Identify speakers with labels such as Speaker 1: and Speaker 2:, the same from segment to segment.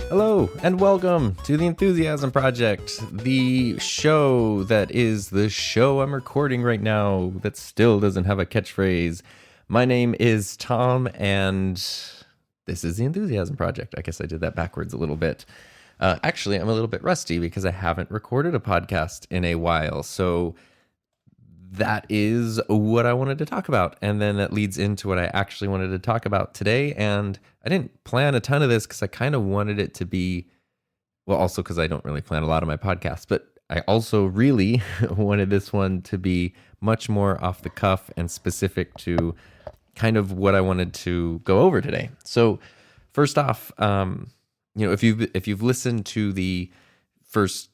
Speaker 1: Hello, and welcome to the Enthusiasm Project, the show that is the show I'm recording right now that still doesn't have a catchphrase. My name is Tom, and this is the Enthusiasm Project. I guess I did that backwards a little bit. Actually, I'm a little bit rusty because I haven't recorded a podcast in a while, so that is what I wanted to talk about. And then that leads into what I actually wanted to talk about today. And I didn't plan a ton of this because I kind of wanted it to be, well, also because I don't really plan a lot of my podcasts, but I also really wanted this one to be much more off the cuff and specific to kind of what I wanted to go over today. So first off, if you've listened to the first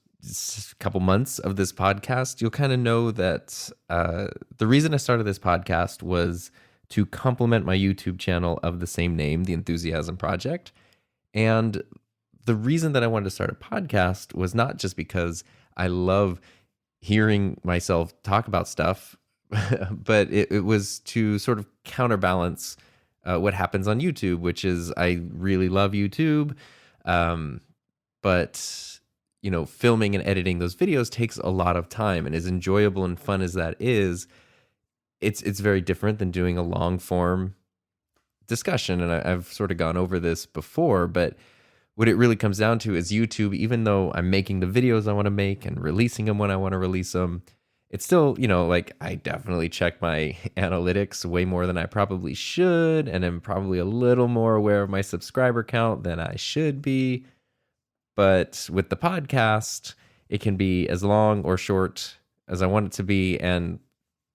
Speaker 1: couple months of this podcast, you'll kind of know that the reason I started this podcast was to complement my YouTube channel of the same name, The Enthusiasm Project. And the reason that I wanted to start a podcast was not just because I love hearing myself talk about stuff, but it was to sort of counterbalance what happens on YouTube, which is I really love YouTube, but filming and editing those videos takes a lot of time, and as enjoyable and fun as that is, it's very different than doing a long form discussion. And I've sort of gone over this before, but what it really comes down to is YouTube, even though I'm making the videos I want to make and releasing them when I want to release them, it's still, I definitely check my analytics way more than I probably should, and I'm probably a little more aware of my subscriber count than I should be. But with the podcast, it can be as long or short as I want it to be. And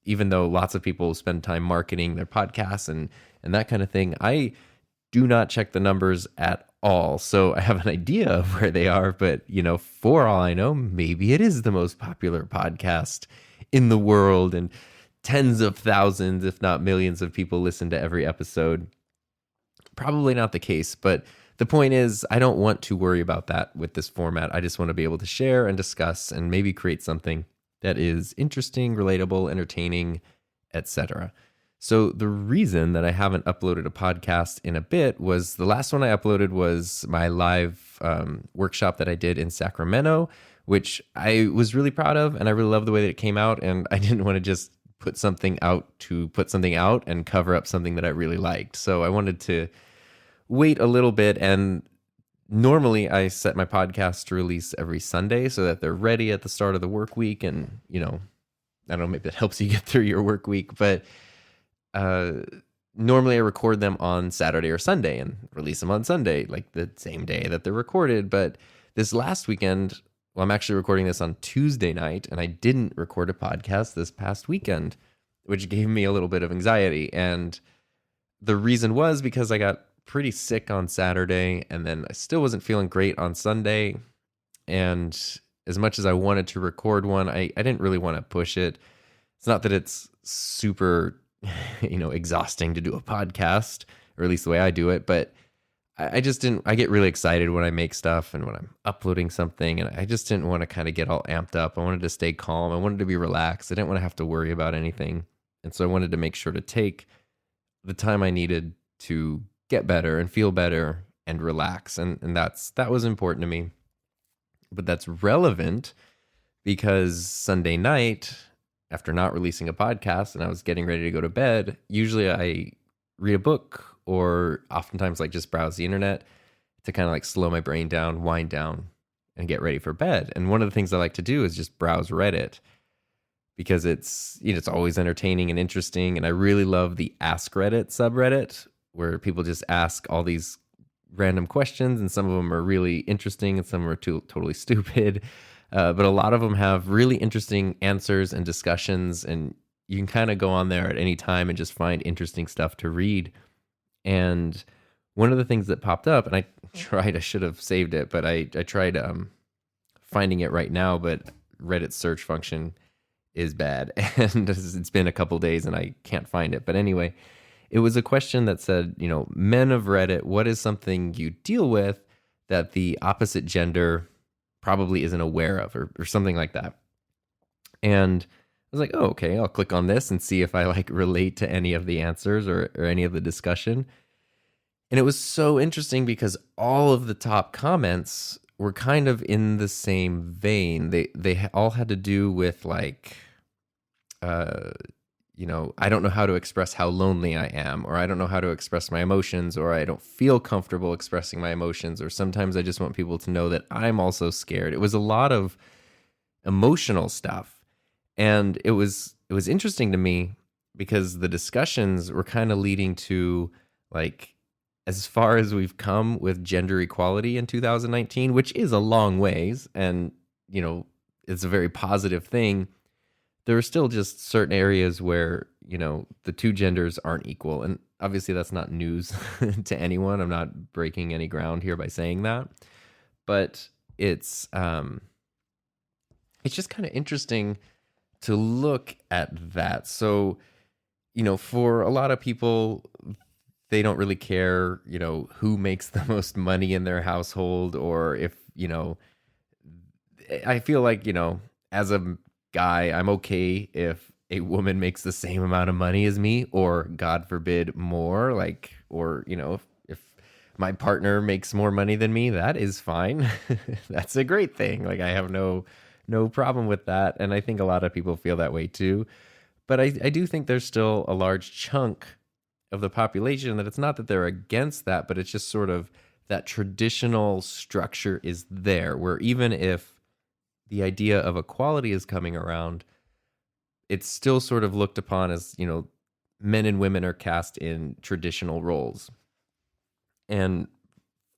Speaker 1: even though lots of people spend time marketing their podcasts and that kind of thing, I do not check the numbers at all. So I have an idea of where they are, but for all I know, maybe it is the most popular podcast in the world, and tens of thousands, if not millions of people listen to every episode. Probably not the case, but the point is, I don't want to worry about that with this format. I just want to be able to share and discuss and maybe create something that is interesting, relatable, entertaining, etc. So the reason that I haven't uploaded a podcast in a bit was the last one I uploaded was my live workshop that I did in Sacramento, which I was really proud of, and I really love the way that it came out, and I didn't want to just put something out to put something out and cover up something that I really liked. So I wanted to wait a little bit, and normally I set my podcast to release every Sunday so that they're ready at the start of the work week. And, I don't know, maybe that helps you get through your work week, but normally I record them on Saturday or Sunday and release them on Sunday, like the same day that they're recorded. But this last weekend, well, I'm actually recording this on Tuesday night, and I didn't record a podcast this past weekend, which gave me a little bit of anxiety. And the reason was because I got pretty sick on Saturday, and then I still wasn't feeling great on Sunday. And as much as I wanted to record one, I didn't really want to push it. It's not that it's super, exhausting to do a podcast, or at least the way I do it, but I just didn't. I get really excited when I make stuff and when I'm uploading something, and I just didn't want to kind of get all amped up. I wanted to stay calm. I wanted to be relaxed. I didn't want to have to worry about anything. And so I wanted to make sure to take the time I needed to get better and feel better and relax. And that was important to me. But that's relevant because Sunday night, after not releasing a podcast and I was getting ready to go to bed, usually I read a book or oftentimes just browse the internet to kind of slow my brain down, wind down, and get ready for bed. And one of the things I like to do is just browse Reddit because it's always entertaining and interesting. And I really love the AskReddit subreddit, where people just ask all these random questions, and some of them are really interesting and some are totally stupid. But a lot of them have really interesting answers and discussions, and you can kind of go on there at any time and just find interesting stuff to read. And one of the things that popped up, and I should have saved it, but I tried finding it right now, but Reddit's search function is bad. And it's been a couple days and I can't find it. But anyway, it was a question that said, men of Reddit, what is something you deal with that the opposite gender probably isn't aware of, or something like that? And I was like, oh, okay, I'll click on this and see if I relate to any of the answers or any of the discussion. And it was so interesting because all of the top comments were kind of in the same vein. They all had to do with like, uh, I don't know how to express how lonely I am, or I don't know how to express my emotions, or I don't feel comfortable expressing my emotions, or sometimes I just want people to know that I'm also scared. It was a lot of emotional stuff. And it was interesting to me because the discussions were kind of leading to like as far as we've come with gender equality in 2019, which is a long ways and it's a very positive thing. There are still just certain areas where, the two genders aren't equal. And obviously that's not news to anyone. I'm not breaking any ground here by saying that. But it's just kind of interesting to look at that. So, for a lot of people, they don't really care, who makes the most money in their household, or if, I feel like, as a guy, I'm okay if a woman makes the same amount of money as me, or God forbid more, like, or, if my partner makes more money than me, that is fine. That's a great thing. Like, I have no problem with that. And I think a lot of people feel that way too. But I do think there's still a large chunk of the population that it's not that they're against that, but it's just sort of that traditional structure is there, where even if the idea of equality is coming around, it's still sort of looked upon as, men and women are cast in traditional roles. And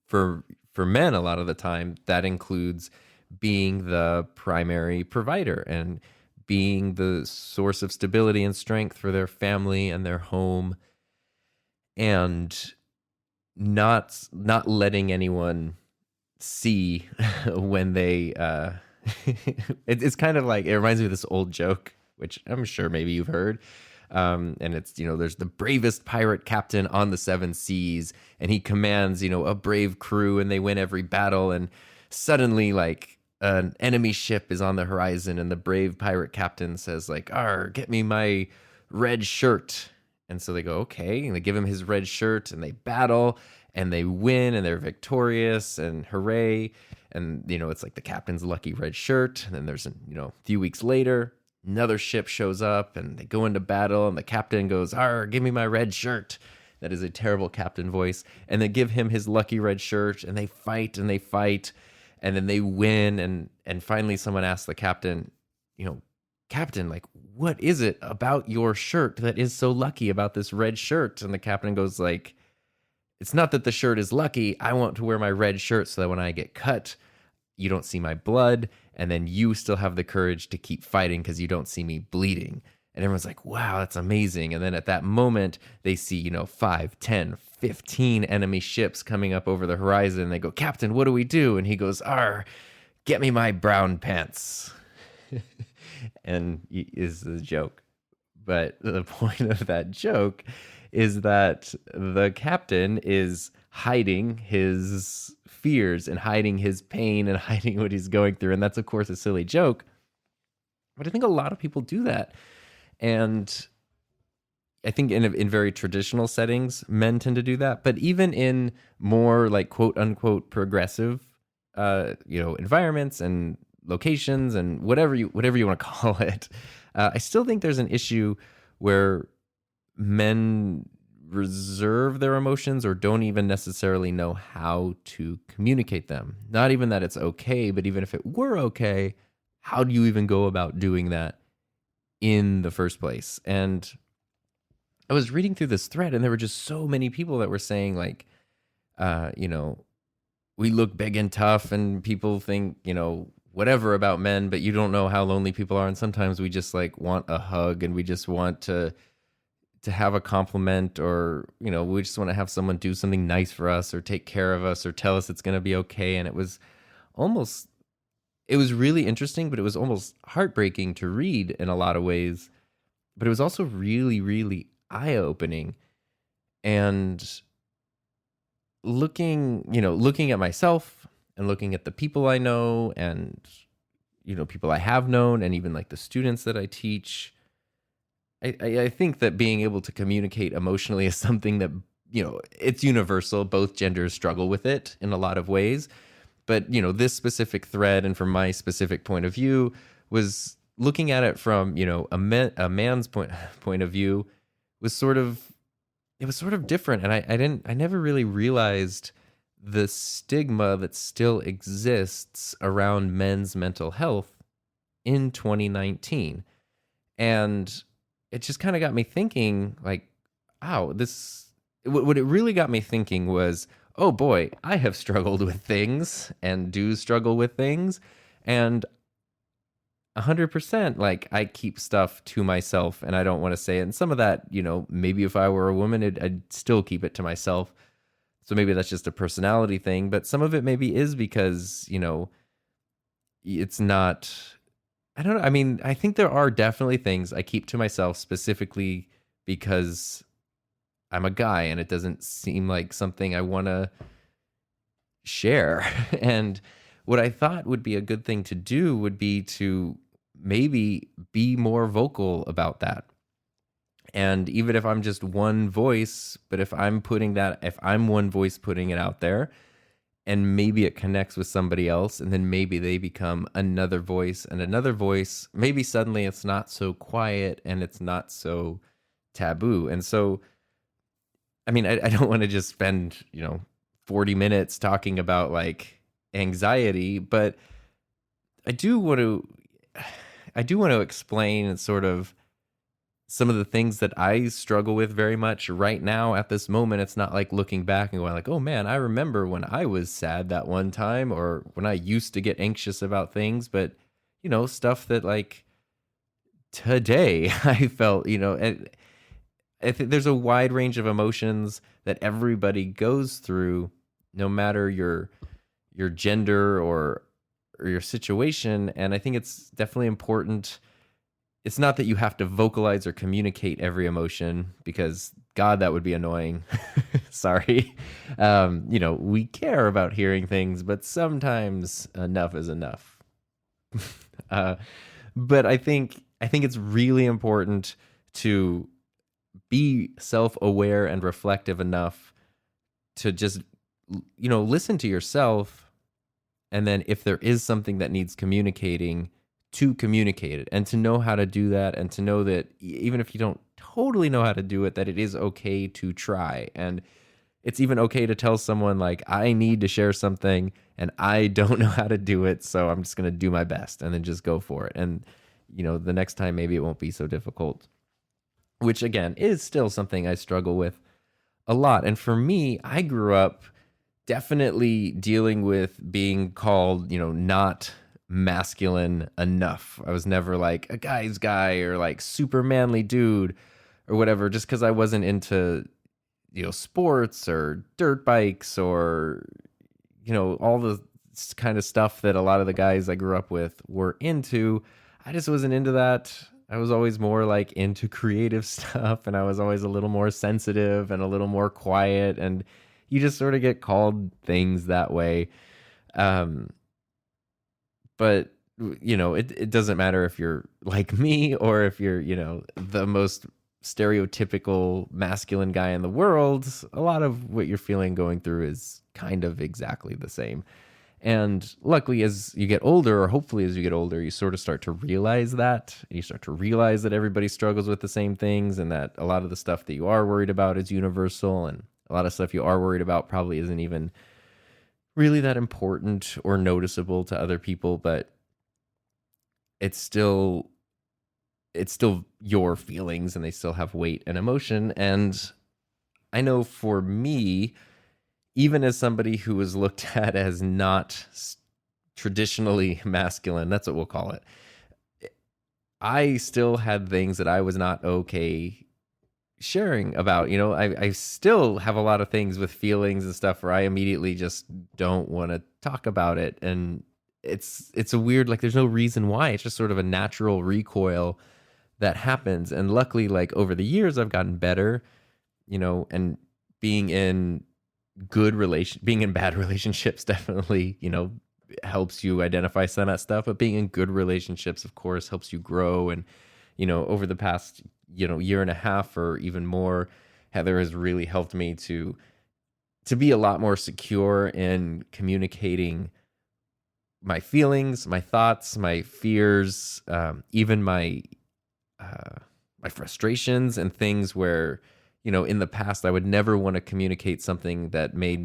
Speaker 1: for men, a lot of the time, that includes being the primary provider and being the source of stability and strength for their family and their home, and not letting anyone see when they it's kind of like, it reminds me of this old joke, which I'm sure maybe you've heard. And it's, there's the bravest pirate captain on the seven seas, and he commands, a brave crew, and they win every battle. And suddenly, like, an enemy ship is on the horizon, and the brave pirate captain says, like, "Arr, get me my red shirt." And so they go, okay, and they give him his red shirt, and they battle, and they win, and they're victorious, and hooray. And, it's like the captain's lucky red shirt. And then there's, a few weeks later, another ship shows up, and they go into battle, and the captain goes, "Arr, give me my red shirt." That is a terrible captain voice. And they give him his lucky red shirt, and they fight, and they fight, and then they win. And finally someone asks the captain, "Captain, like, what is it about your shirt that is so lucky, about this red shirt?" And the captain goes like, "It's not that the shirt is lucky. I want to wear my red shirt so that when I get cut, you don't see my blood, and then you still have the courage to keep fighting because you don't see me bleeding." And everyone's like, "Wow, that's amazing." And then at that moment, they see, 5, 10, 15 enemy ships coming up over the horizon. And they go, "Captain, what do we do?" And he goes, "Arr, get me my brown pants." And is the joke. But the point of that joke is that the captain is hiding his fears and hiding his pain and hiding what he's going through. And that's, of course, a silly joke. But I think a lot of people do that. And I think in very traditional settings, men tend to do that. But even in more like quote unquote progressive, environments and locations and whatever you want to call it, I still think there's an issue where men reserve their emotions or don't even necessarily know how to communicate them. Not even that it's okay, but even if it were okay, how do you even go about doing that in the first place? And I was reading through this thread, and there were just so many people that were saying like, we look big and tough, and people think, whatever about men, but you don't know how lonely people are. And sometimes we just like want a hug, and we just want to have a compliment, or, we just want to have someone do something nice for us or take care of us or tell us it's going to be okay. And it was really interesting, but it was almost heartbreaking to read in a lot of ways. But it was also really, really eye-opening. And looking at myself and looking at the people I know and, people I have known, and even like the students that I teach, I think that being able to communicate emotionally is something that it's universal. Both genders struggle with it in a lot of ways. But, this specific thread, and from my specific point of view, was looking at it from, a man's point of view was sort of, it was sort of different. And I never really realized the stigma that still exists around men's mental health in 2019. And it just kind of got me thinking, like, wow, what it really got me thinking was, oh boy, I have struggled with things and do struggle with things. And 100%, like, I keep stuff to myself and I don't want to say it. And some of that, maybe if I were a woman, I'd still keep it to myself. So maybe that's just a personality thing. But some of it maybe is because, it's not, I don't know. I mean, I think there are definitely things I keep to myself specifically because I'm a guy and it doesn't seem like something I want to share. And what I thought would be a good thing to do would be to maybe be more vocal about that. And even if I'm just one voice, but if I'm one voice putting it out there, and maybe it connects with somebody else, and then maybe they become another voice and another voice, maybe suddenly it's not so quiet and it's not so taboo. And so, I mean, I don't want to just spend, 40 minutes talking about like anxiety, but I do want to explain sort of some of the things that I struggle with very much right now at this moment. It's not like looking back and going like, oh man, I remember when I was sad that one time, or when I used to get anxious about things, but stuff that like today I felt, and I think there's a wide range of emotions that everybody goes through, no matter your gender or your situation. And I think it's definitely important. It's not that you have to vocalize or communicate every emotion, because God, that would be annoying. Sorry. We care about hearing things, but sometimes enough is enough. But I think it's really important to be self-aware and reflective enough to just, listen to yourself. And then if there is something that needs communicating, to communicate it, and to know how to do that, and to know that even if you don't totally know how to do it, that it is okay to try. And it's even okay to tell someone like, I need to share something and I don't know how to do it, so I'm just going to do my best, and then just go for it. And the next time maybe it won't be so difficult, which again is still something I struggle with a lot. And for me, I grew up definitely dealing with being called, not masculine enough. I was never like a guy's guy or like super manly dude or whatever, just because I wasn't into sports or dirt bikes or all the kind of stuff that a lot of the guys I grew up with were into. I just wasn't into that. I was always more like into creative stuff, and I was always a little more sensitive and a little more quiet, and you just sort of get called things that way. But, it doesn't matter if you're like me or if you're, the most stereotypical masculine guy in the world. A lot of what you're feeling going through is kind of exactly the same. And luckily, as you get older, or hopefully as you get older, you sort of start to realize that. And you start to realize that everybody struggles with the same things, and that a lot of the stuff that you are worried about is universal, and a lot of stuff you are worried about probably isn't even really that important or noticeable to other people, but it's still your feelings, and they still have weight and emotion. And I know for me, even as somebody who was looked at as not traditionally masculine, that's what we'll call it, I still had things that I was not okay sharing about. I still have a lot of things with feelings and stuff where I immediately just don't want to talk about it. And it's a weird, like, there's no reason why. It's just sort of a natural recoil that happens. And luckily, like, over the years, I've gotten better, and being in bad relationships definitely, helps you identify some of that stuff. But being in good relationships, of course, helps you grow. And, over the past, year and a half or even more, Heather has really helped me to be a lot more secure in communicating my feelings, my thoughts, my fears, even my frustrations and things where, in the past I would never want to communicate something that might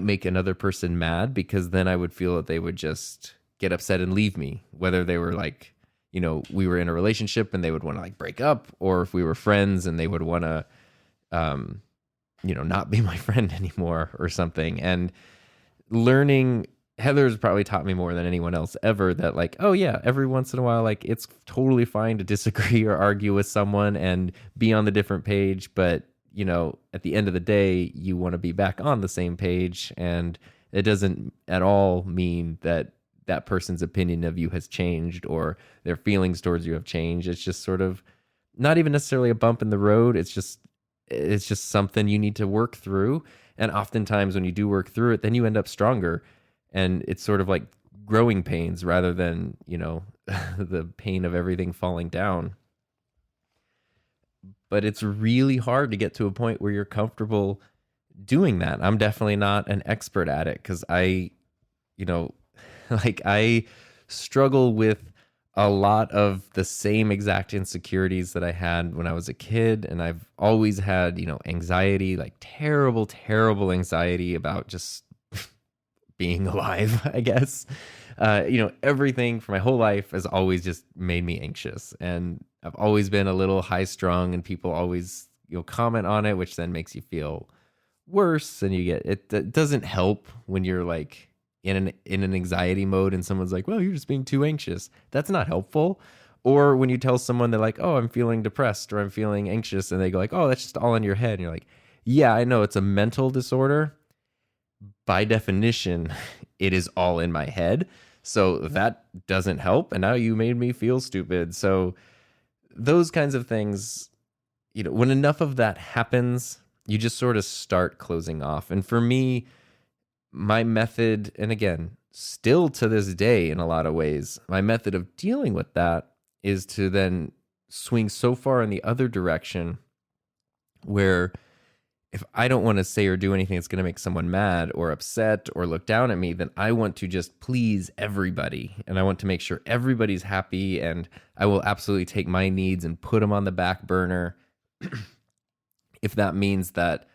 Speaker 1: make another person mad, because then I would feel that they would just get upset and leave me, whether they were like, we were in a relationship and they would want to like break up, or if we were friends and they would want to, not be my friend anymore or something. And Heather's probably taught me more than anyone else ever that, like, oh yeah, every once in a while, like, it's totally fine to disagree or argue with someone and be on the different page, but at the end of the day, you want to be back on the same page, and it doesn't at all mean that that person's opinion of you has changed or their feelings towards you have changed. It's just sort of not even necessarily a bump in the road. It's just something you need to work through. And oftentimes when you do work through it, then you end up stronger. And it's sort of like growing pains rather than, the pain of everything falling down. But it's really hard to get to a point where you're comfortable doing that. I'm definitely not an expert at it, because I struggle with a lot of the same exact insecurities that I had when I was a kid. And I've always had, anxiety, like terrible, terrible anxiety about just being alive, I guess. Everything for my whole life has always just made me anxious. And I've always been a little high strung, and people always, comment on it, which then makes you feel worse. And it doesn't help when you're like in an anxiety mode and someone's like, well, you're just being too anxious. That's not helpful. Or when you tell someone, they're like, oh, I'm feeling depressed or I'm feeling anxious, and they go like, oh, that's just all in your head. And you're like, yeah, I know it's a mental disorder. By definition, it is all in my head. So that doesn't help. And now you made me feel stupid. So those kinds of things, when enough of that happens, you just sort of start closing off. And for me, my method, and again, still to this day, in a lot of ways, my method of dealing with that is to then swing so far in the other direction where if I don't want to say or do anything that's going to make someone mad or upset or look down at me, then I want to just please everybody. And I want to make sure everybody's happy. And I will absolutely take my needs and put them on the back burner if that means that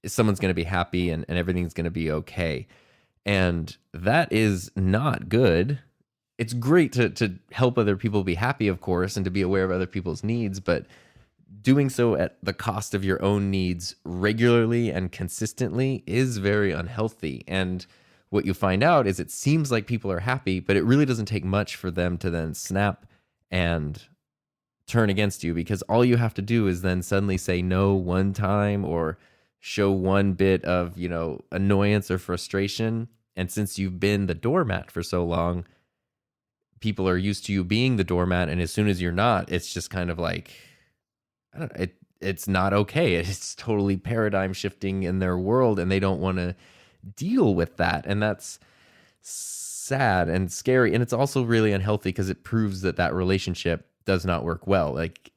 Speaker 1: someone's going to be happy and everything's going to be okay. And that is not good. It's great to help other people be happy, of course, and to be aware of other people's needs, but doing so at the cost of your own needs regularly and consistently is very unhealthy. And what you find out is it seems like people are happy, but it really doesn't take much for them to then snap and turn against you, because all you have to do is then suddenly say no one time or show one bit of, annoyance or frustration. And since you've been the doormat for so long, people are used to you being the doormat. And as soon as you're not, it's just kind of like, it's not okay. It's totally paradigm shifting in their world, and they don't want to deal with that. And that's sad and scary. And it's also really unhealthy because it proves that relationship does not work well. Like,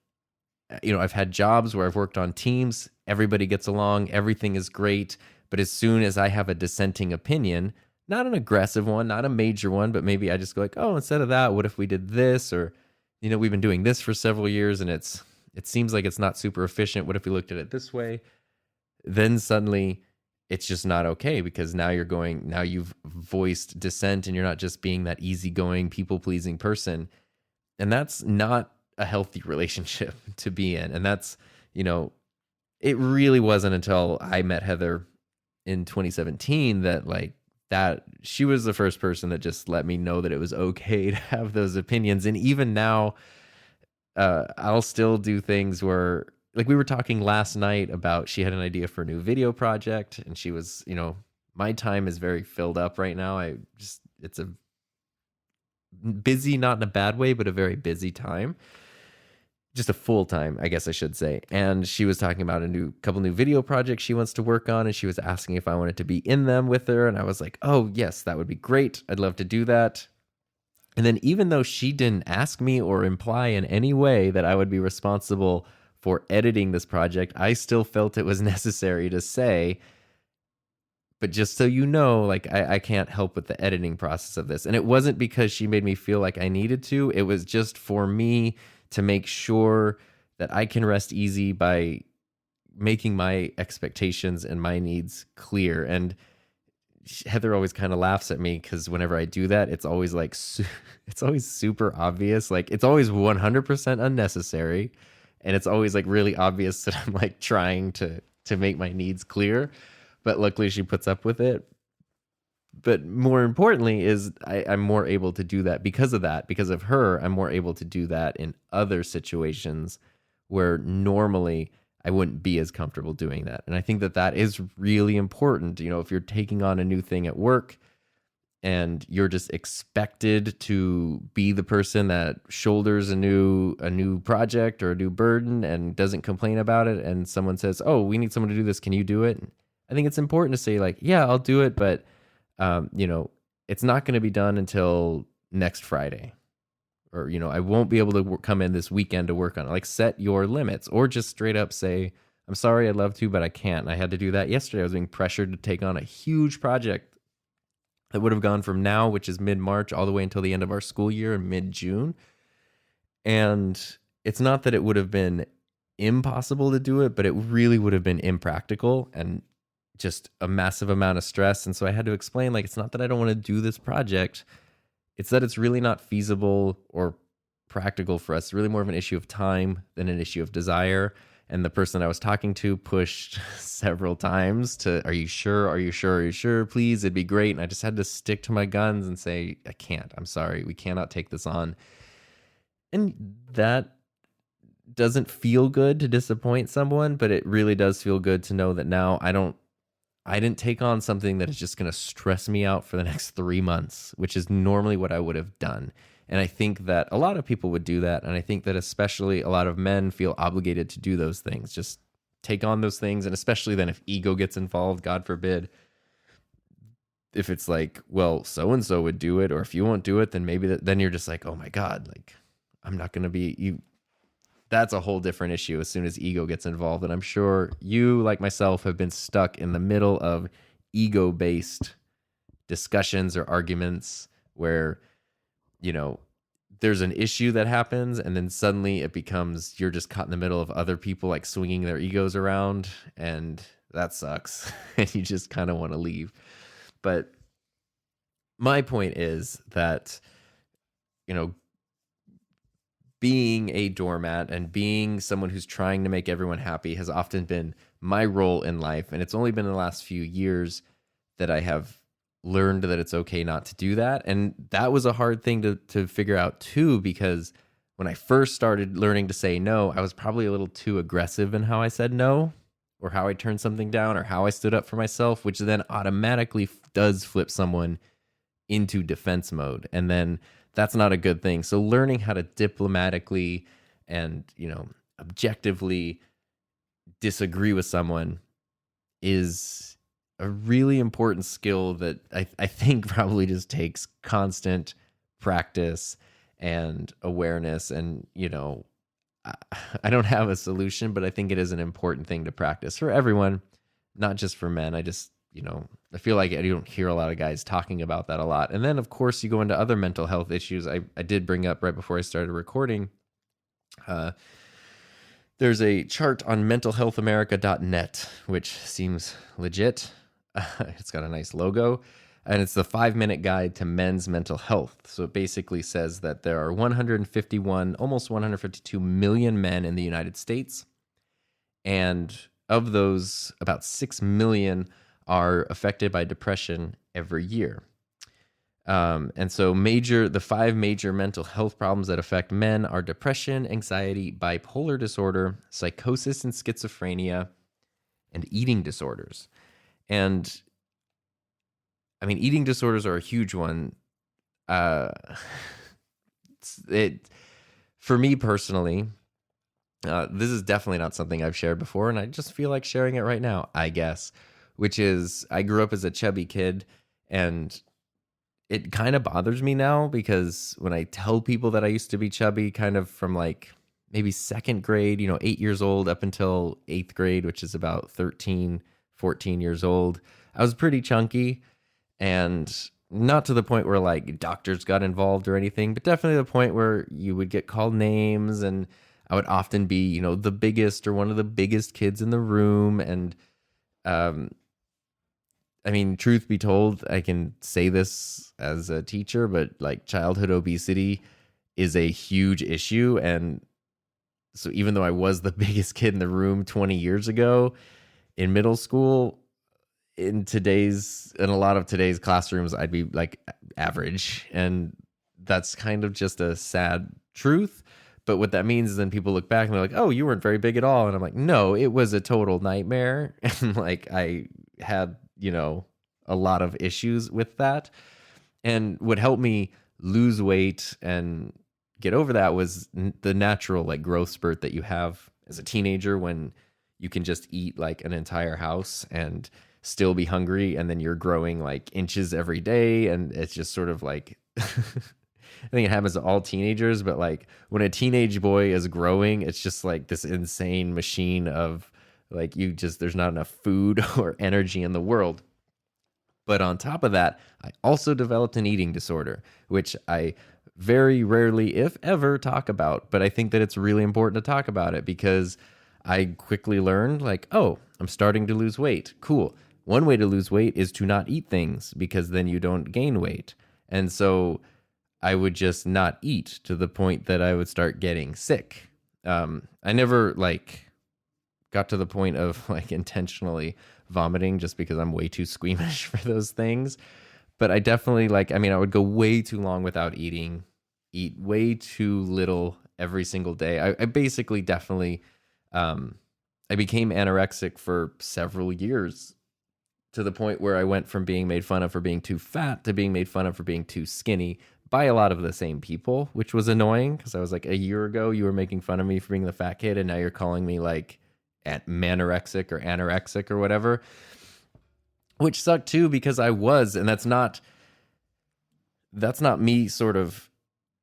Speaker 1: I've had jobs where I've worked on teams, everybody gets along, everything is great. But as soon as I have a dissenting opinion, not an aggressive one, not a major one, but maybe I just go like, oh, instead of that, what if we did this? Or, we've been doing this for several years and it seems like it's not super efficient. What if we looked at it this way? Then suddenly it's just not okay, because now you've voiced dissent and you're not just being that easygoing, people-pleasing person. And that's not a healthy relationship to be in. And that's, it really wasn't until I met Heather in 2017 that she was the first person that just let me know that it was okay to have those opinions. And even now, I'll still do things where, like, we were talking last night about, she had an idea for a new video project, and she was, my time is very filled up right now. It's a busy, not in a bad way, but a very busy time. Just a full time, I guess I should say. And she was talking about couple new video projects she wants to work on, and she was asking if I wanted to be in them with her. And I was like, oh yes, that would be great. I'd love to do that. And then even though she didn't ask me or imply in any way that I would be responsible for editing this project, I still felt it was necessary to say, but just so you know, like I can't help with the editing process of this. And it wasn't because she made me feel like I needed to. It was just for me to make sure that I can rest easy by making my expectations and my needs clear. And Heather always kind of laughs at me because whenever I do that, it's always like, it's always super obvious. Like it's always 100% unnecessary. And it's always like really obvious that I'm like trying to make my needs clear. But luckily she puts up with it. But more importantly is I'm more able to do that because of that. Because of her, I'm more able to do that in other situations where normally I wouldn't be as comfortable doing that. And I think that that is really important. You know, if you're taking on a new thing at work and you're just expected to be the person that shoulders a new project or a new burden and doesn't complain about it, and someone says, "Oh, we need someone to do this. Can you do it?" I think it's important to say like, "Yeah, I'll do it, but you know, it's not going to be done until next Friday." Or, you know, I won't be able to come in this weekend to work on it. Like set your limits, or just straight up say, "I'm sorry, I'd love to, but I can't." I had to do that yesterday. I was being pressured to take on a huge project that would have gone from now, which is mid-March, all the way until the end of our school year in mid-June. And it's not that it would have been impossible to do it, but it really would have been impractical and just a massive amount of stress. And so I had to explain, like, it's not that I don't want to do this project. It's that it's really not feasible or practical for us. It's really more of an issue of time than an issue of desire. And the person I was talking to pushed several times to, "Are you sure? Are you sure? Are you sure? Please, it'd be great." And I just had to stick to my guns and say, "I can't. I'm sorry. We cannot take this on." And that doesn't feel good to disappoint someone, but it really does feel good to know that now I didn't take on something that is just going to stress me out for the next 3 months, which is normally what I would have done. And I think that a lot of people would do that. And I think that especially a lot of men feel obligated to do those things, just take on those things. And especially then if ego gets involved, God forbid, if it's like, "Well, so-and-so would do it, or if you won't do it, then maybe then you're just like, oh my God, like I'm not going to be you." That's a whole different issue as soon as ego gets involved. And I'm sure you, like myself, have been stuck in the middle of ego-based discussions or arguments where, you know, there's an issue that happens and then suddenly it becomes you're just caught in the middle of other people like swinging their egos around, and that sucks. And you just kind of want to leave. But my point is that, you know, being a doormat and being someone who's trying to make everyone happy has often been my role in life. And it's only been in the last few years that I have learned that it's okay not to do that. And that was a hard thing to figure out too, because when I first started learning to say no, I was probably a little too aggressive in how I said no, or how I turned something down, or how I stood up for myself, which then automatically does flip someone into defense mode. And then that's not a good thing. So learning how to diplomatically and, you know, objectively disagree with someone is a really important skill that I think probably just takes constant practice and awareness. And, you know, I don't have a solution, but I think it is an important thing to practice for everyone, not just for men. You know, I feel like I don't hear a lot of guys talking about that a lot. And then, of course, you go into other mental health issues. I did bring up right before I started recording. There's a chart on mentalhealthamerica.net, which seems legit. It's got a nice logo. And it's the 5-minute guide to men's mental health. So it basically says that there are 151, almost 152 million men in the United States. And of those, about 6 million are affected by depression every year. And so the 5 major mental health problems that affect men are depression, anxiety, bipolar disorder, psychosis and schizophrenia, and eating disorders. And I mean, eating disorders are a huge one. For me personally, this is definitely not something I've shared before, and I just feel like sharing it right now, I guess, which is I grew up as a chubby kid, and it kind of bothers me now because when I tell people that I used to be chubby, kind of from like maybe second grade, 8 years old up until eighth grade, which is about 13, 14 years old. I was pretty chunky, and not to the point where like doctors got involved or anything, but definitely the point where you would get called names, and I would often be, the biggest or one of the biggest kids in the room. And um, I mean, truth be told, I can say this as a teacher, but like childhood obesity is a huge issue. And so even though I was the biggest kid in the room 20 years ago in middle school, in a lot of today's classrooms, I'd be like average. And that's kind of just a sad truth. But what that means is then people look back and they're like, oh, you weren't very big at all. And I'm like, no, it was a total nightmare. And like I had, a lot of issues with that. And what helped me lose weight and get over that was the natural like growth spurt that you have as a teenager when you can just eat like an entire house and still be hungry, and then you're growing like inches every day. And it's just sort of like I think it happens to all teenagers, but like when a teenage boy is growing, it's just like this insane machine of like there's not enough food or energy in the world. But on top of that, I also developed an eating disorder, which I very rarely, if ever, talk about. But I think that it's really important to talk about it because I quickly learned like, oh, I'm starting to lose weight. Cool. One way to lose weight is to not eat things because then you don't gain weight. And so I would just not eat to the point that I would start getting sick. I never like got to the point of like intentionally vomiting just because I'm way too squeamish for those things. But I definitely I would go way too long without eating, eat way too little every single day. I basically definitely, I became anorexic for several years to the point where I went from being made fun of for being too fat to being made fun of for being too skinny by a lot of the same people, which was annoying because I was like, a year ago, you were making fun of me for being the fat kid, and now you're calling me like manorexic or anorexic or whatever, which sucked too because I was, and that's not me sort of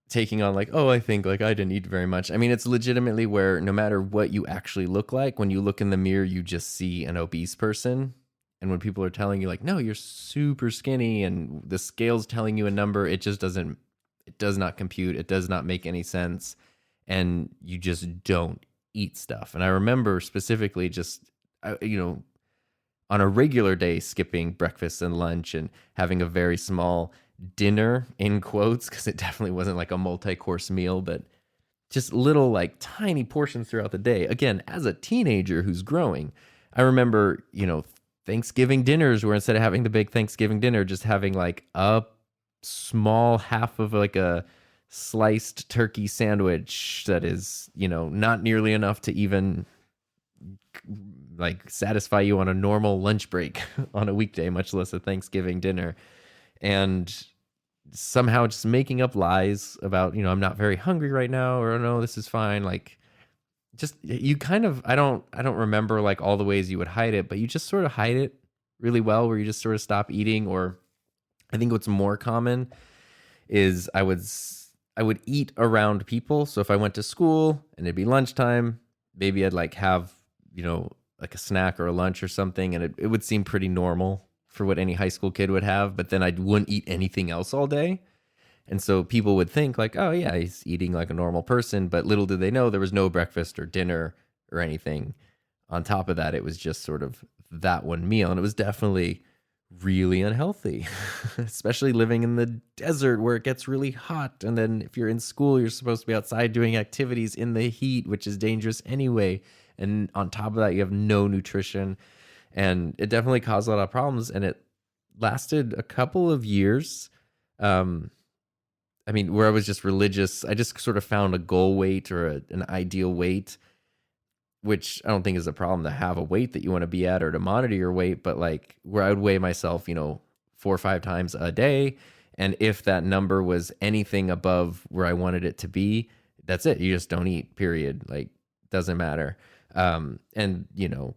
Speaker 1: taking on like, oh, I think like I didn't eat very much. I mean, it's legitimately where no matter what you actually look like, when you look in the mirror, you just see an obese person. And when people are telling you like, no, you're super skinny and the scale's telling you a number, it just does not compute. It does not make any sense. And you just don't eat stuff. And I remember specifically just, on a regular day, skipping breakfast and lunch and having a very small dinner in quotes, because it definitely wasn't like a multi-course meal, but just little like tiny portions throughout the day. Again, as a teenager who's growing, I remember, Thanksgiving dinners where instead of having the big Thanksgiving dinner, just having like a small half of like a sliced turkey sandwich that is, not nearly enough to even like satisfy you on a normal lunch break on a weekday, much less a Thanksgiving dinner. And somehow just making up lies about, I'm not very hungry right now, or no, this is fine. Like, just you kind of I don't remember like all the ways you would hide it, but you just sort of hide it really well, where you just sort of stop eating. Or I think what's more common is I would eat around people. So if I went to school and it'd be lunchtime, maybe I'd like have like a snack or a lunch or something, and it would seem pretty normal for what any high school kid would have, but then I wouldn't eat anything else all day. And so people would think like, oh yeah, he's eating like a normal person, but little did they know there was no breakfast or dinner or anything. On top of that, it was just sort of that one meal. And it was definitely really unhealthy, especially living in the desert where it gets really hot. And then if you're in school, you're supposed to be outside doing activities in the heat, which is dangerous anyway. And on top of that, you have no nutrition. And it definitely caused a lot of problems. And it lasted a couple of years. Where I was just religious, I just sort of found a goal weight or an ideal weight, which I don't think is a problem to have a weight that you want to be at or to monitor your weight, but like where I would weigh myself, 4 or 5 times a day. And if that number was anything above where I wanted it to be, that's it. You just don't eat, period. Like, doesn't matter. And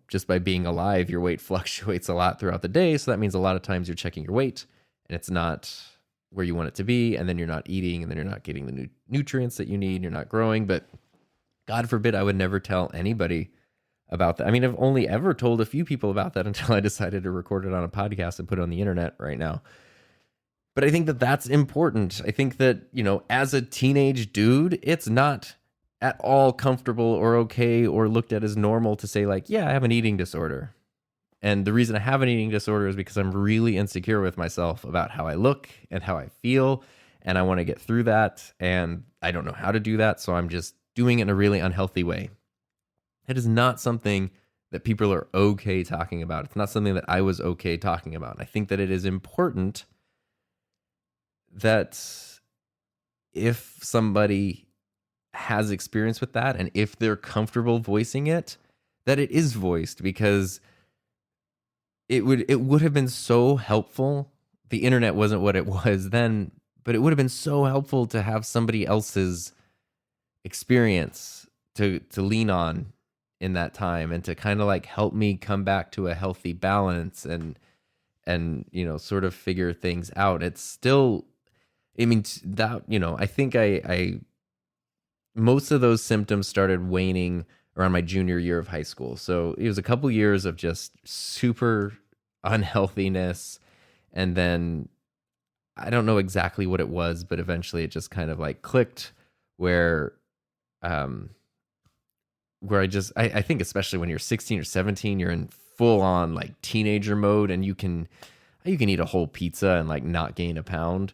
Speaker 1: just by being alive, your weight fluctuates a lot throughout the day. So that means a lot of times you're checking your weight and it's not where you want it to be, and then you're not eating, and then you're not getting the nutrients that you need, you're not growing. But God forbid I would never tell anybody about that. I mean, I've only ever told a few people about that until I decided to record it on a podcast and put it on the internet right now. But I think that that's important. I think that, as a teenage dude, it's not at all comfortable or okay or looked at as normal to say, like, yeah, I have an eating disorder. And the reason I have an eating disorder is because I'm really insecure with myself about how I look and how I feel. And I want to get through that. And I don't know how to do that. So I'm just doing it in a really unhealthy way. It is not something that people are okay talking about. It's not something that I was okay talking about. And I think that it is important that if somebody has experience with that and if they're comfortable voicing it, that it is voiced, because it would have been so helpful. The internet wasn't what it was then, but it would have been so helpful to have somebody else's experience to lean on in that time, and to kind of like help me come back to a healthy balance and sort of figure things out. It's still, I mean, that, I think I most of those symptoms started waning around my junior year of high school. So it was a couple years of just super unhealthiness. And then I don't know exactly what it was, but eventually it just kind of like clicked where I think especially when you're 16 or 17, you're in full on like teenager mode, and you can eat a whole pizza and like not gain a pound.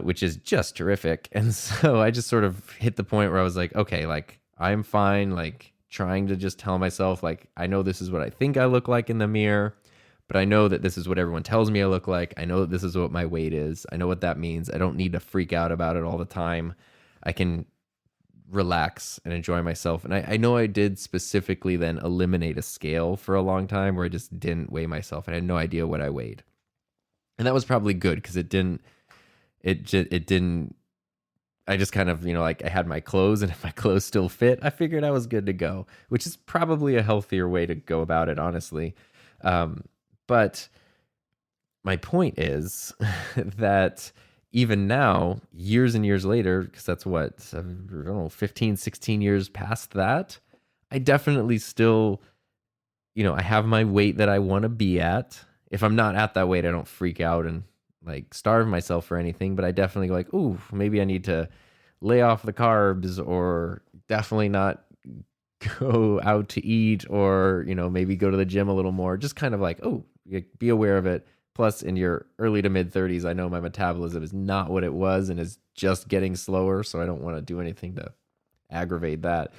Speaker 1: Which is just terrific. And so I just sort of hit the point where I was like, okay, like I'm fine, like trying to just tell myself, like, I know this is what I think I look like in the mirror, but I know that this is what everyone tells me I look like. I know that this is what my weight is. I know what that means. I don't need to freak out about it all the time. I can relax and enjoy myself. And I know I did specifically then eliminate a scale for a long time where I just didn't weigh myself. I had no idea what I weighed. And that was probably good, because it didn't, I just kind of, like I had my clothes, and if my clothes still fit, I figured I was good to go, which is probably a healthier way to go about it, honestly. But my point is that even now, years and years later, because that's what, I don't know, 15, 16 years past that, I definitely still, I have my weight that I want to be at. If I'm not at that weight, I don't freak out and like starve myself or anything, but I definitely go like, ooh, maybe I need to lay off the carbs, or definitely not go out to eat, or, maybe go to the gym a little more. Just kind of like, oh, be aware of it. Plus, in your early to mid 30s, I know my metabolism is not what it was and is just getting slower. So I don't want to do anything to aggravate that.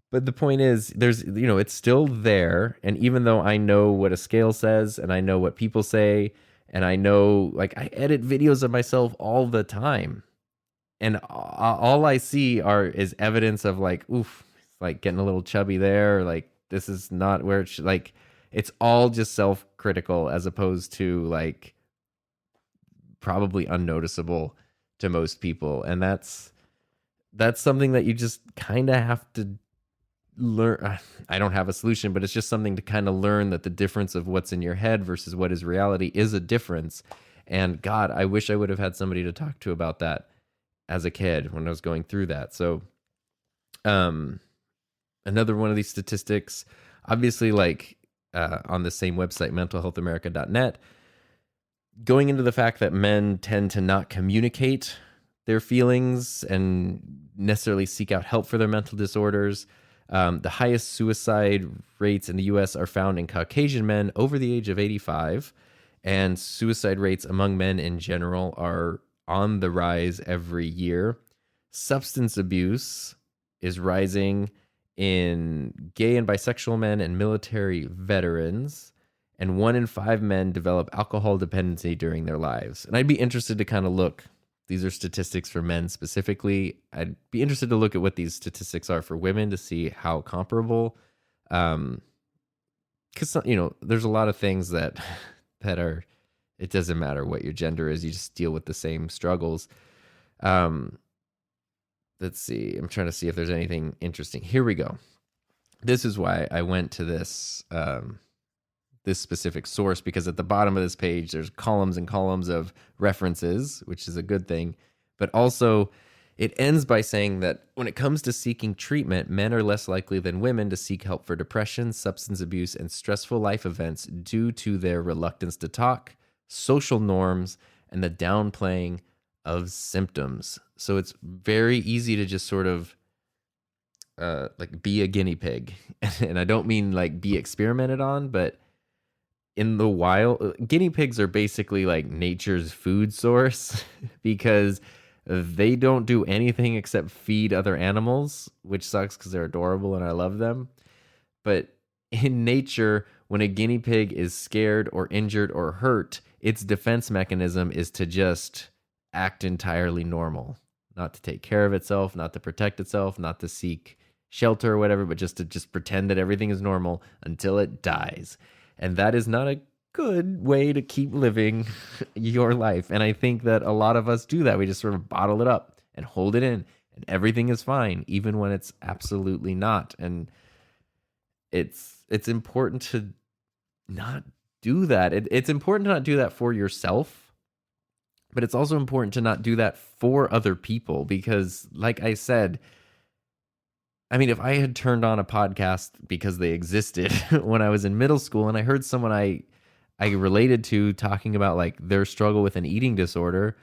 Speaker 1: But the point is, there's, it's still there. And even though I know what a scale says, and I know what people say, and I know, like, I edit videos of myself all the time, and all I see is evidence of like, oof, like getting a little chubby there, or like this is not where it should, like, it's all just self-critical, as opposed to like probably unnoticeable to most people. And that's something that you just kind of have to learn. I don't have a solution, but it's just something to kind of learn, that the difference of what's in your head versus what is reality is a difference. And God, I wish I would have had somebody to talk to about that as a kid when I was going through that. So, another one of these statistics, obviously, like, on the same website, mentalhealthamerica.net, going into the fact that men tend to not communicate their feelings and necessarily seek out help for their mental disorders. The highest suicide rates in the U.S. are found in Caucasian men over the age of 85, and suicide rates among men in general are on the rise every year. Substance abuse is rising in gay and bisexual men and military veterans, and 1 in 5 men develop alcohol dependency during their lives. And I'd be interested to kind of look. These are statistics for men specifically. I'd be interested to look at what these statistics are for women to see how comparable. Because, there's a lot of things that are, it doesn't matter what your gender is. You just deal with the same struggles. Let's see. I'm trying to see if there's anything interesting. Here we go. This is why I went to this this specific source, because at the bottom of this page, there's columns and columns of references, which is a good thing. But also, It ends by saying that when it comes to seeking treatment, men are less likely than women to seek help for depression, substance abuse, and stressful life events due to their reluctance to talk, social norms, and the downplaying of symptoms. So it's very easy to just sort of like be a guinea pig. And I don't mean like be experimented on, but in the wild, guinea pigs are basically like nature's food source because they don't do anything except feed other animals, which sucks because they're adorable and I love them. But in nature, when a guinea pig is scared or injured or hurt, its defense mechanism is to just act entirely normal, not to take care of itself, not to protect itself, not to seek shelter or whatever, but just to pretend that everything is normal until it dies. And that is not a good way to keep living your life. And I think that a lot of us do that. We just sort of bottle it up and hold it in, and everything is fine, even when it's absolutely not. And it's important to not do that. It's important to not do that for yourself, but it's also important to not do that for other people because, like I said, I mean, if I had turned on a podcast because they existed when I was in middle school and I heard someone I related to talking about like their struggle with an eating disorder,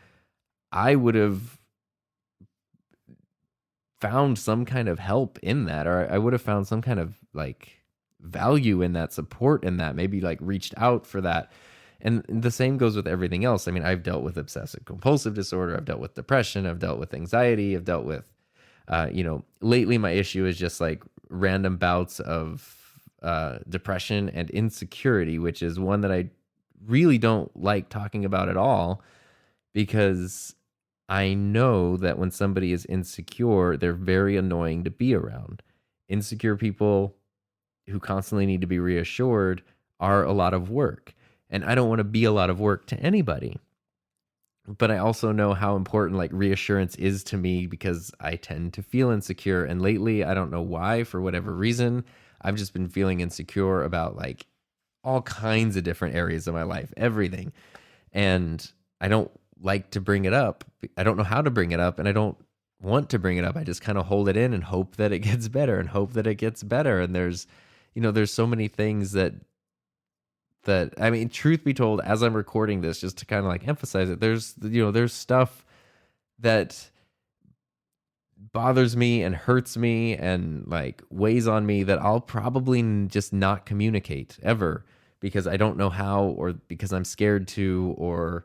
Speaker 1: I would have found some kind of help in that, or I would have found some kind of like value in that, support in that, maybe like reached out for that. And the same goes with everything else. I mean, I've dealt with obsessive compulsive disorder. I've dealt with depression. I've dealt with anxiety. I've dealt with, lately my issue is just like random bouts of depression and insecurity, which is one that I really don't like talking about at all because I know that when somebody is insecure, they're very annoying to be around. Insecure people who constantly need to be reassured are a lot of work. And I don't want to be a lot of work to anybody. But I also know how important like reassurance is to me because I tend to feel insecure. And lately, I don't know why, for whatever reason, I've just been feeling insecure about like all kinds of different areas of my life, everything. And I don't like to bring it up. I don't know how to bring it up, and I don't want to bring it up. I just kind of hold it in and hope that it gets better and hope that it gets better. And there's so many things that I mean, truth be told, as I'm recording this, just to kind of like emphasize it, there's stuff that bothers me and hurts me and like weighs on me that I'll probably just not communicate ever because I don't know how, or because I'm scared to, or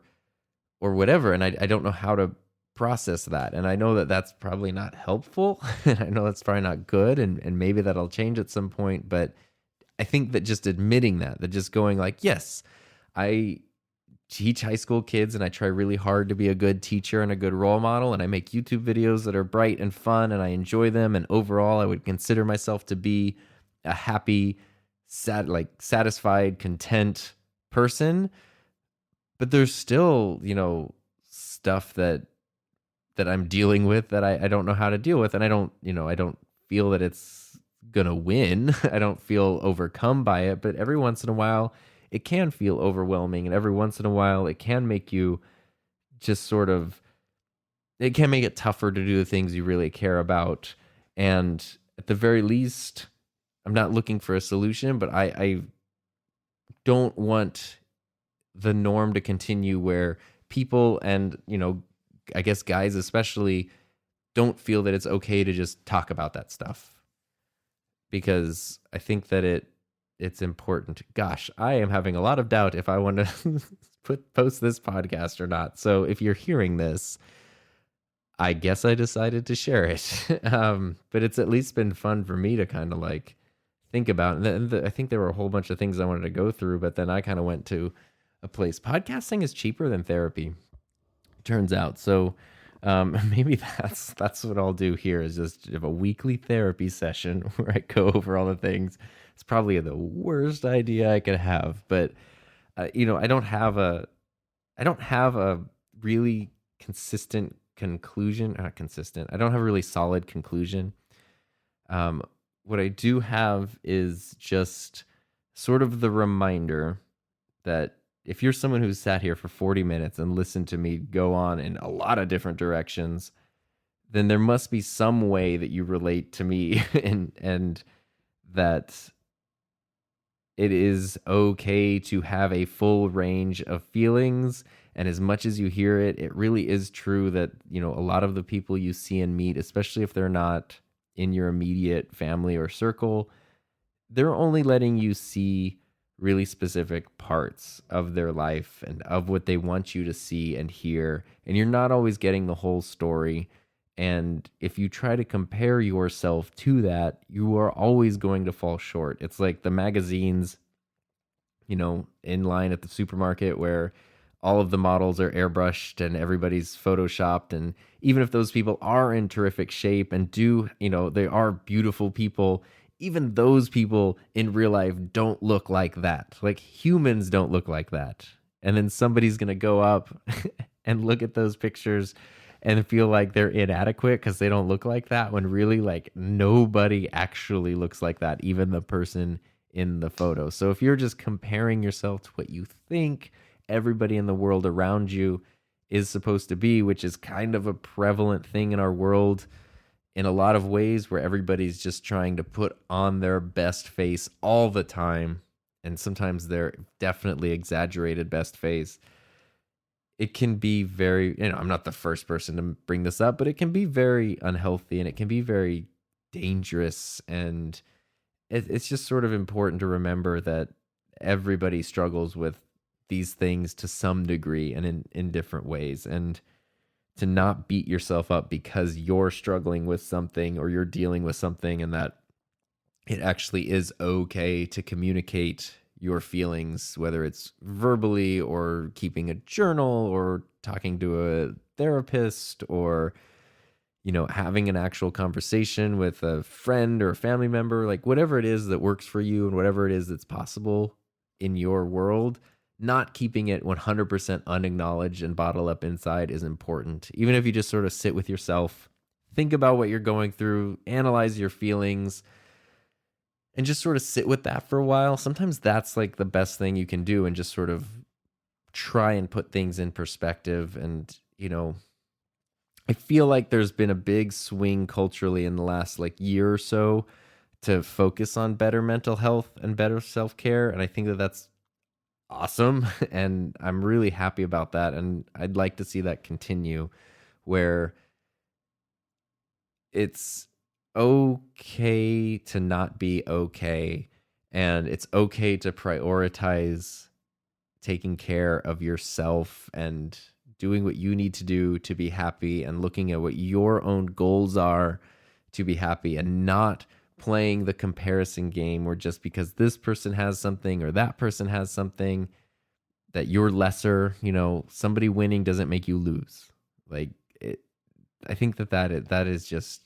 Speaker 1: whatever. And I don't know how to process that. And I know that that's probably not helpful. And I know that's probably not good. And maybe that'll change at some point. But I think that just admitting that just going like, yes, I teach high school kids and I try really hard to be a good teacher and a good role model. And I make YouTube videos that are bright and fun and I enjoy them. And overall, I would consider myself to be a happy, satisfied, content person. But there's still, stuff that I'm dealing with that I don't know how to deal with. And I don't feel that it's gonna win. I don't feel overcome by it, but every once in a while it can feel overwhelming, and every once in a while it can make you just sort of, it can make it tougher to do the things you really care about. And at the very least, I'm not looking for a solution, but I don't want the norm to continue where people, and I guess guys especially, don't feel that it's okay to just talk about that stuff. Because I think that it's important. Gosh, I am having a lot of doubt if I want to post this podcast or not. So if you're hearing this, I guess I decided to share it. But it's at least been fun for me to kind of like think about. And I think there were a whole bunch of things I wanted to go through, but then I kind of went to a place. Podcasting is cheaper than therapy, turns out. So maybe that's what I'll do here, is just have a weekly therapy session where I go over all the things. It's probably the worst idea I could have, but I don't have a really consistent conclusion. Not consistent. I don't have a really solid conclusion. What I do have is just sort of the reminder that if you're someone who's sat here for 40 minutes and listened to me go on in a lot of different directions, then there must be some way that you relate to me and that it is okay to have a full range of feelings. And as much as you hear it, it really is true that, a lot of the people you see and meet, especially if they're not in your immediate family or circle, they're only letting you see really specific parts of their life and of what they want you to see and hear. And you're not always getting the whole story. And if you try to compare yourself to that, you are always going to fall short. It's like the magazines, in line at the supermarket where all of the models are airbrushed and everybody's photoshopped. And even if those people are in terrific shape and they are beautiful people, even those people in real life don't look like that. Like humans don't look like that. And then somebody's going to go up and look at those pictures and feel like they're inadequate because they don't look like that, when really like nobody actually looks like that, even the person in the photo. So if you're just comparing yourself to what you think everybody in the world around you is supposed to be, which is kind of a prevalent thing in our world in a lot of ways, where everybody's just trying to put on their best face all the time, and sometimes they're definitely exaggerated best face, it can be very, I'm not the first person to bring this up, but it can be very unhealthy and it can be very dangerous. And it's just sort of important to remember that everybody struggles with these things to some degree and in different ways. And to not beat yourself up because you're struggling with something or you're dealing with something, and that it actually is okay to communicate your feelings, whether it's verbally or keeping a journal or talking to a therapist or, having an actual conversation with a friend or a family member, like whatever it is that works for you and whatever it is that's possible in your world. Not keeping it 100% unacknowledged and bottled up inside is important. Even if you just sort of sit with yourself, think about what you're going through, analyze your feelings, and just sort of sit with that for a while. Sometimes that's like the best thing you can do, and just sort of try and put things in perspective. And, I feel like there's been a big swing culturally in the last year or so to focus on better mental health and better self-care. And I think that that's awesome. And I'm really happy about that. And I'd like to see that continue, where it's okay to not be okay. And it's okay to prioritize taking care of yourself and doing what you need to do to be happy, and looking at what your own goals are to be happy, and not playing the comparison game where just because this person has something or that person has something that you're lesser, somebody winning doesn't make you lose. I think that is just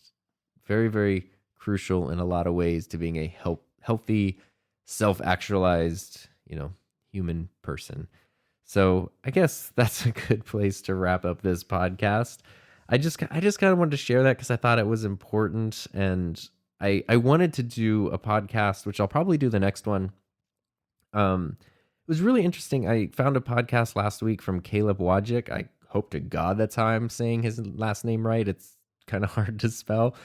Speaker 1: very, very crucial in a lot of ways to being a healthy, self-actualized, human person. So I guess that's a good place to wrap up this podcast. I just kind of wanted to share that because I thought it was important, and I wanted to do a podcast, which I'll probably do the next one. It was really interesting. I found a podcast last week from Caleb Wojcik. I hope to God that's how I'm saying his last name right. It's kind of hard to spell.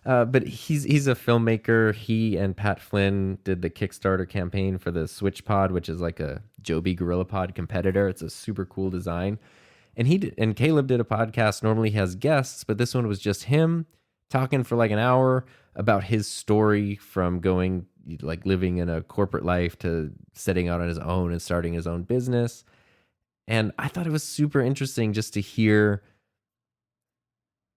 Speaker 1: But he's a filmmaker. He and Pat Flynn did the Kickstarter campaign for the Switch Pod, which is like a Joby GorillaPod competitor. It's a super cool design. And Caleb did a podcast. Normally he has guests, but this one was just him talking for an hour about his story from going living in a corporate life to setting out on his own and starting his own business. And I thought it was super interesting just to hear,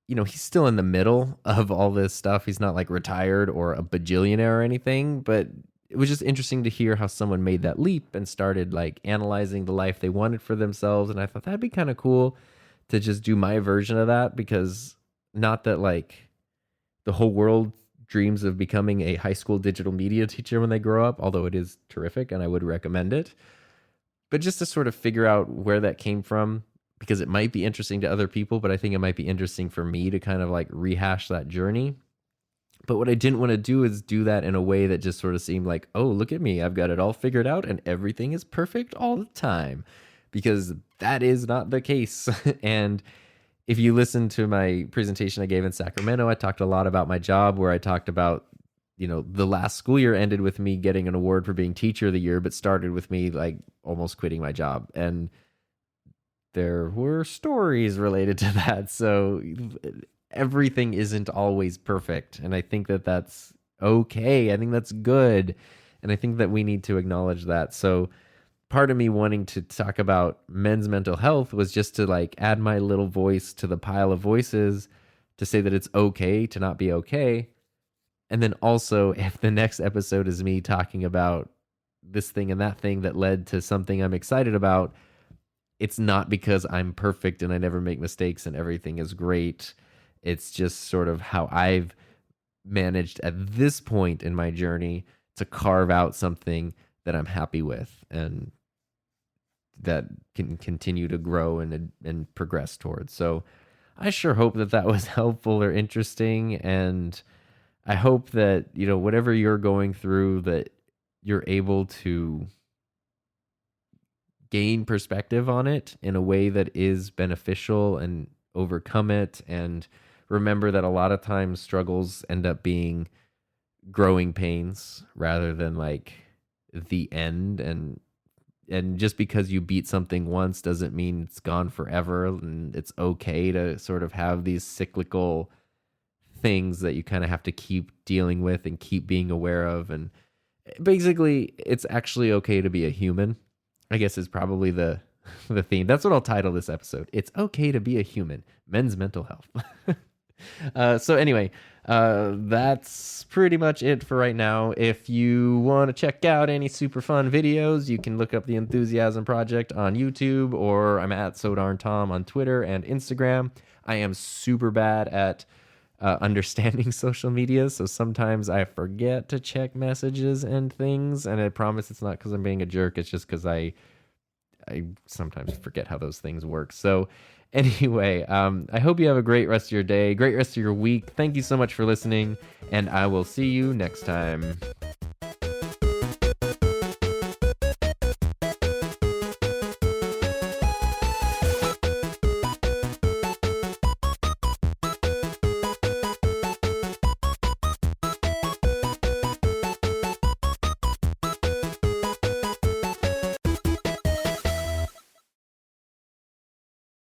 Speaker 1: he's still in the middle of all this stuff. He's not retired or a bajillionaire or anything, but it was just interesting to hear how someone made that leap and started analyzing the life they wanted for themselves. And I thought that'd be kind of cool to just do my version of that, because not that the whole world dreams of becoming a high school digital media teacher when they grow up, although it is terrific and I would recommend it. But just to sort of figure out where that came from, because it might be interesting to other people, but I think it might be interesting for me to kind of rehash that journey. But what I didn't want to do is do that in a way that just sort of seemed oh, look at me, I've got it all figured out and everything is perfect all the time, because that is not the case. And if you listen to my presentation I gave in Sacramento, I talked a lot about my job, where I talked about, the last school year ended with me getting an award for being teacher of the year, but started with me like almost quitting my job. And there were stories related to that. So everything isn't always perfect. And I think that that's okay. I think that's good. And I think that we need to acknowledge that. So part of me wanting to talk about men's mental health was just to like add my little voice to the pile of voices to say that it's okay to not be okay. And then also, if the next episode is me talking about this thing and that thing that led to something I'm excited about, it's not because I'm perfect and I never make mistakes and everything is great. It's just sort of how I've managed at this point in my journey to carve out something that I'm happy with and that can continue to grow and progress towards. So I sure hope that that was helpful or interesting. And I hope that, whatever you're going through, that you're able to gain perspective on it in a way that is beneficial and overcome it. And remember that a lot of times struggles end up being growing pains rather than like the end. And just because you beat something once doesn't mean it's gone forever. And it's okay to sort of have these cyclical things that you kind of have to keep dealing with and keep being aware of. And basically, it's actually okay to be a human, I guess, is probably the theme. That's what I'll title this episode. It's okay to be a human. Men's mental health. So anyway, that's pretty much it for right now. If you want to check out any super fun videos, you can look up the Enthusiasm Project on YouTube, or I'm at SoDarnTom on Twitter and Instagram. I am super bad at understanding social media, so sometimes I forget to check messages and things, and I promise it's not because I'm being a jerk. It's just because I sometimes forget how those things work. So anyway, I hope you have a great rest of your day, great rest of your week. Thank you so much for listening, and I will see you next time.